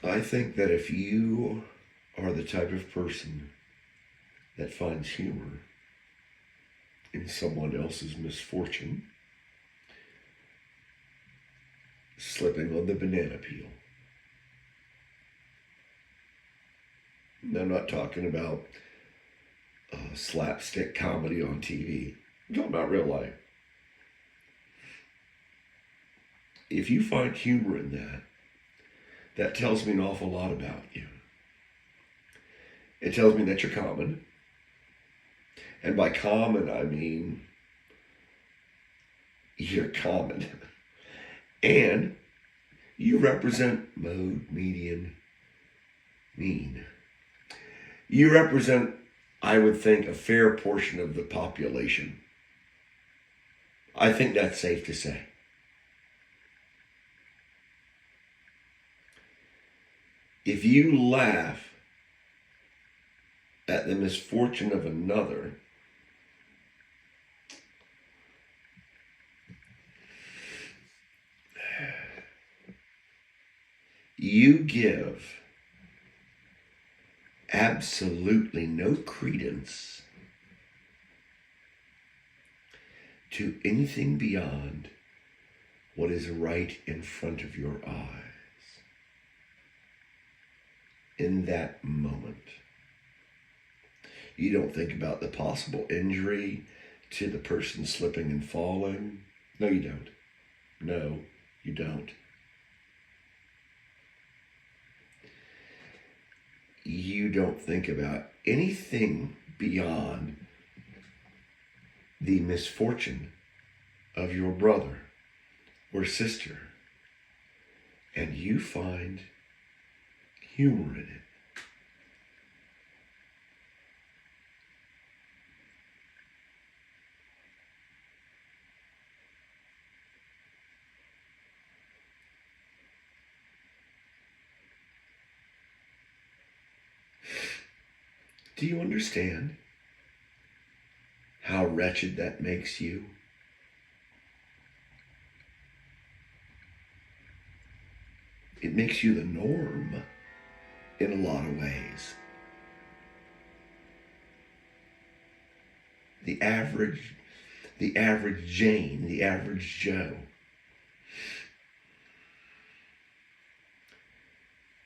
I think that if you are the type of person that finds humor in someone else's misfortune, slipping on the banana peel. And I'm not talking about slapstick comedy on TV. I'm talking about real life. If you find humor in that, that tells me an awful lot about you. It tells me that you're common. And by common, I mean you're common. And you represent mode, median, mean. You represent, I would think, a fair portion of the population. I think that's safe to say. If you laugh at the misfortune of another, you give absolutely no credence to anything beyond what is right in front of your eyes in that moment. You don't think about the possible injury to the person slipping and falling. No, you don't. No, you don't. You don't think about anything beyond the misfortune of your brother or sister, and you find humor in it. Do you understand how wretched that makes you? It makes you the norm in a lot of ways. The average Jane, the average Joe.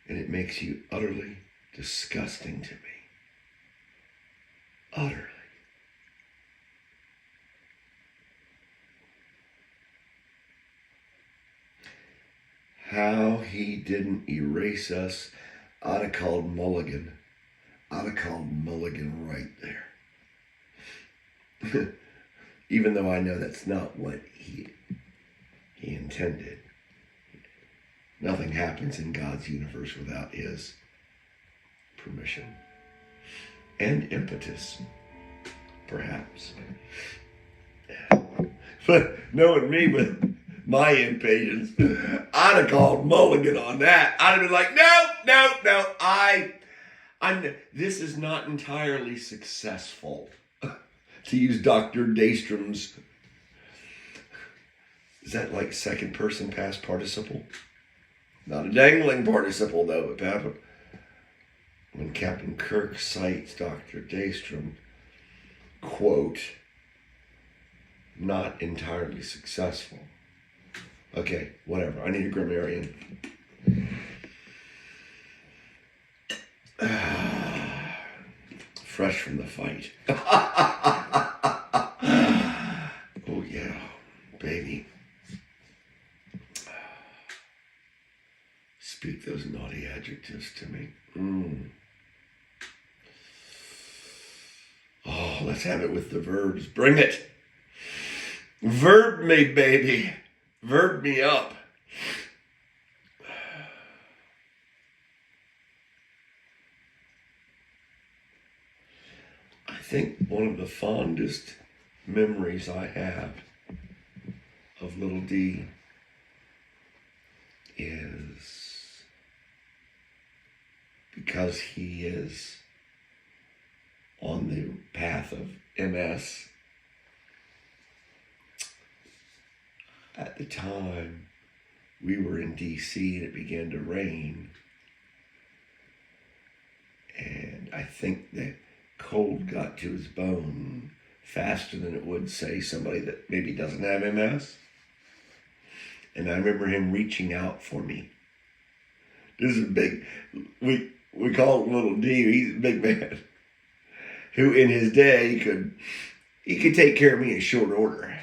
And it makes you utterly disgusting to me. Utterly. How he didn't erase us, I'd have called Mulligan. I'd have called Mulligan right there. Even though I know that's not what he intended. Nothing happens in God's universe without his permission. And impetus, perhaps. But knowing me with my impatience, I'd have called Mulligan on that. I'd have been like, no, this is not entirely successful. To use Dr. Daystrom's, is that like second person past participle? Not a dangling participle though, but Papa. When Captain Kirk cites Dr. Daystrom, quote, not entirely successful. Okay, whatever. I need a grammarian. Fresh from the fight. Oh yeah, baby. Speak those naughty adjectives to me. Oh, let's have it with the verbs. Bring it. Verb me, baby. Verb me up. I think one of the fondest memories I have of little D is because he is on the path of MS. At the time, we were in DC and it began to rain. I think the cold got to his bone faster than it would, say, somebody that maybe doesn't have MS. And I remember him reaching out for me. This is a big, we call him Little D. He's a big man who in his day he could take care of me in short order.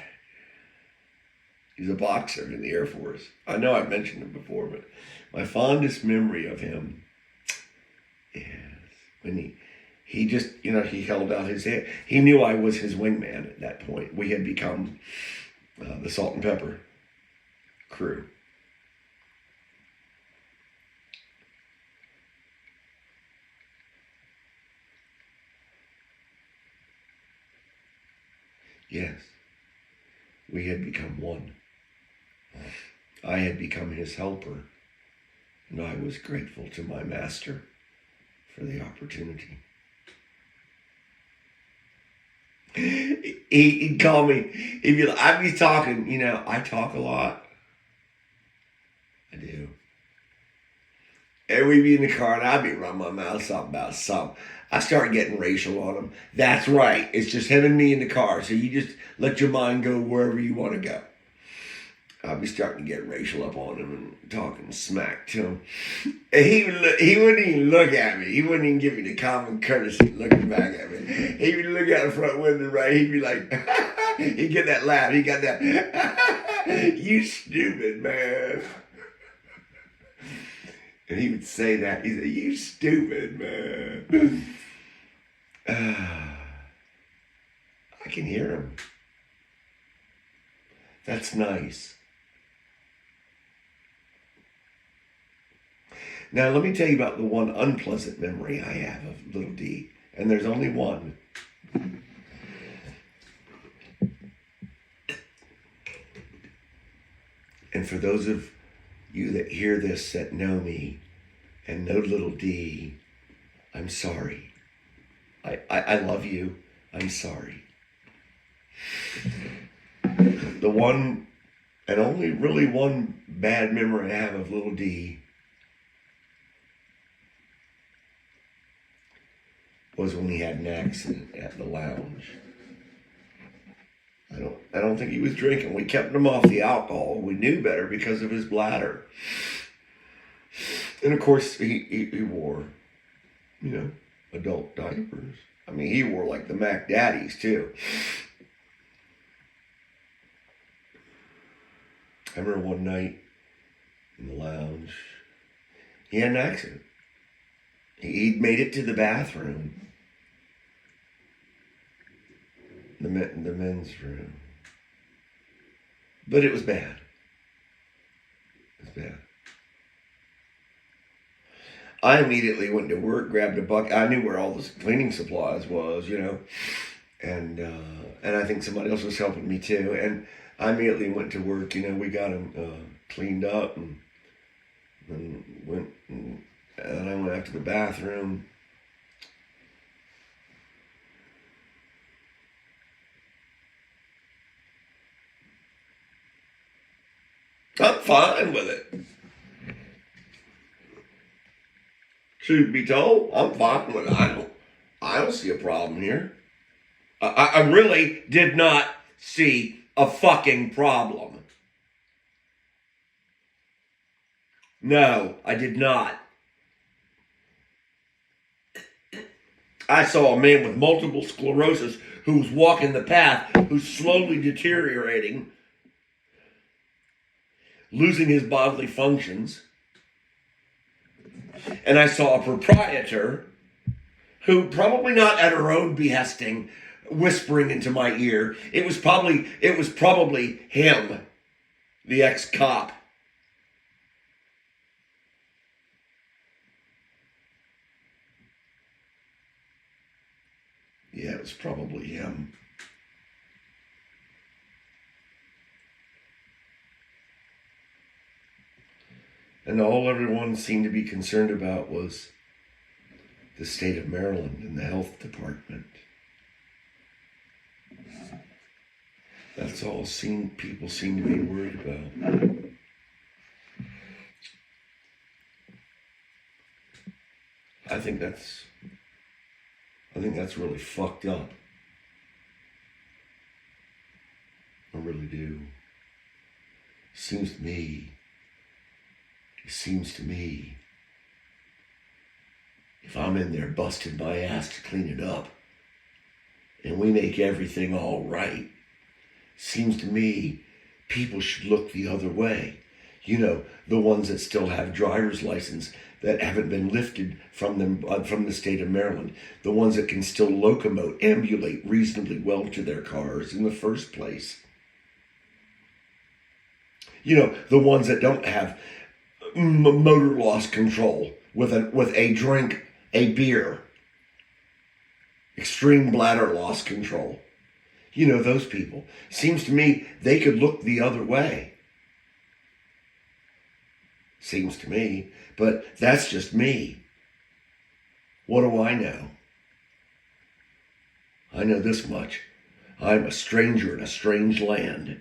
He's a boxer in the Air Force. I know I've mentioned him before, but my fondest memory of him is when he just, he held out his hand. He knew I was his wingman at that point. We had become the Salt and Pepper crew. Yes, we had become one. I had become his helper, and I was grateful to my master for the opportunity. He'd call me, I'd be talking, I talk a lot. I do. And we'd be in the car, and I'd be running my mouth about something. I start getting racial on him. That's right. It's just him and me in the car. So you just let your mind go wherever you want to go. I'll be starting to get racial up on him and talking smack to him. And he wouldn't even look at me. He wouldn't even give me the common courtesy looking back at me. He would look out the front window, right? He'd be like, he'd get that laugh. He got that, you stupid man. And he would say that. He'd say, you stupid man. I can hear him. That's nice. Now, let me tell you about the one unpleasant memory I have of Little D. And there's only one. And for those of you that hear this that know me and know Little D, I'm sorry. I love you. I'm sorry. The one and only really one bad memory I have of Little D was when he had an accident at the lounge. I don't think he was drinking. We kept him off the alcohol. We knew better because of his bladder. And of course, he wore, adult diapers. I mean, he wore like the Mac Daddies too. I remember one night in the lounge, he had an accident. He'd made it to the bathroom. The men's room. But it was bad. It was bad. I immediately went to work, grabbed a bucket. I knew where all the cleaning supplies was, and I think somebody else was helping me too. And I immediately went to work. We got him cleaned up, and I went out to the bathroom. I'm fine with it. Truth be told, I'm fine with it. I don't see a problem here. I really did not see a fucking problem. No, I did not. I saw a man with multiple sclerosis who was walking the path, who's slowly deteriorating, losing his bodily functions. And I saw a proprietor who, probably not at her own behesting, whispering into my ear. It was probably him, the ex-cop. Yeah, it was probably him. And all everyone seemed to be concerned about was the state of Maryland and the health department. That's all people seem to be worried about. I think that's I think that's really fucked up. I really do. It seems to me, if I'm in there busting my ass to clean it up, and we make everything all right, seems to me people should look the other way. You know, the ones that still have driver's license that haven't been lifted from them from the state of Maryland, the ones that can still ambulate reasonably well to their cars in the first place. You know, the ones that don't have motor loss control with a drink, a beer, extreme bladder loss control. You know, those people. Seems to me they could look the other way. Seems to me, but that's just me. What do I know? I know this much. I'm a stranger in a strange land.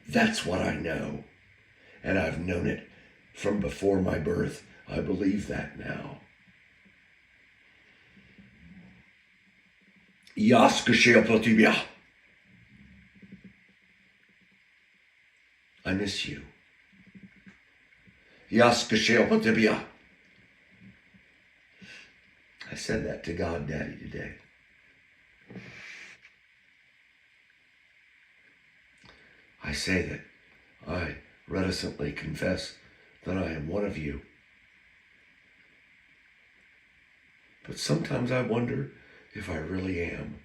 That's what I know. And I've known it from before my birth. I believe that now. Я скучаю по тебе. I miss you. Я скучаю по тебе. I said that to God Daddy today. I say that I reticently confess that I am one of you. But sometimes I wonder if I really am.